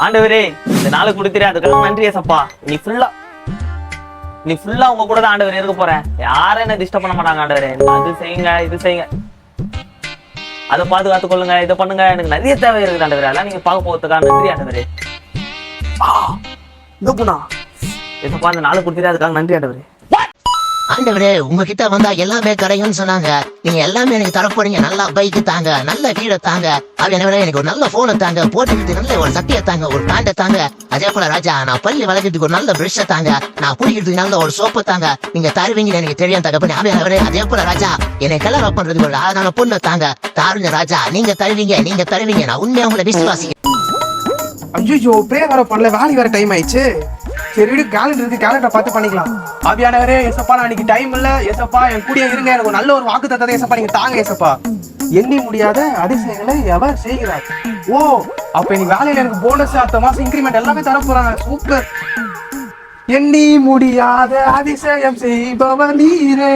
ஆண்டவரே இந்த நாளை கொடுத்துரு, அதுக்காக நன்றி ஏசப்பா. நீ ஃபுல்லா உங்க கூட தான் ஆண்டவரே இருக்க போறேன். யாரும் என்ன டிஸ்டர்ப் பண்ண மாட்டாங்க ஆண்டவரே. அது செய்யுங்க, இது செய்யுங்க, அதை பாதுகாத்து கொள்ளுங்க, இதை பண்ணுங்க. எனக்கு நிறைய தேவை இருக்குது ஆண்டவரே. அதெல்லாம் நீங்க பார்க்க போறதுக்காக நன்றி ஆண்டவரே. இந்த போனா ஏசப்பா இந்த நாளை கொடுத்துரு, அதுக்காக நன்றி ஆண்டவரே. ஆண்டவரே உங்ககிட்ட வந்தா எல்லாமே கிடைக்கும்னு சொன்னாங்க. நீங்க எல்லாமே எனக்கு தரப்போறீங்க. நல்லா பைக்கு தாங்க, நல்ல வீடை தாங்க, அப்படியே எனக்கு ஒரு நல்ல போனை தாங்க, போட்டுக்கிட்டு நல்ல ஒரு சட்டியை தாங்க, ஒரு பேண்டை தாங்க. அதே போல ராஜா நான் பள்ளி வளர்க்கறதுக்கு ஒரு நல்ல பிரஷை தாங்க, நான் குடிக்கிறதுக்கு நல்ல ஒரு சோப்பை தாங்க. நீங்க தருவீங்கன்னு எனக்கு தெரியும் தகப்பனே. அதே போல ராஜா என்னை கலர் பண்றதுக்கு ஒரு அழகான பொண்ணை தாங்க தாருங்க ராஜா. நீங்க தருவீங்க. நான் உண்மையா உங்களை விசுவாசிக்கிறேன். ஐயோ பிரே வர பண்ணல, வேலைக்கு வர டைம் ஆயிடுச்சு. சரி விடு, கேலண்டர் இருக்கு, கேலண்டரை பார்த்து பண்ணிக்கலாம். ஆவியானவரே ஏசப்பா, நான் இன்னைக்கு டைம் இல்ல ஏசப்பா, என் கூடிய இருங்க. எனக்கு ஒரு நல்ல ஒரு வாக்கு தத்தத்தை ஏசப்பா நீங்க தாங்க ஏசப்பா. எண்ணி முடியாத அதிசயங்களை எவர் செய்கிறார். ஓ அப்ப இன்னைக்கு வேலையில எனக்கு போனஸ், அடுத்த மாசம் இன்கிரிமெண்ட் எல்லாமே தர போறாங்க. சூப்பர். எண்ணி முடியாத அதிசயம் செய்பவர் நீரே.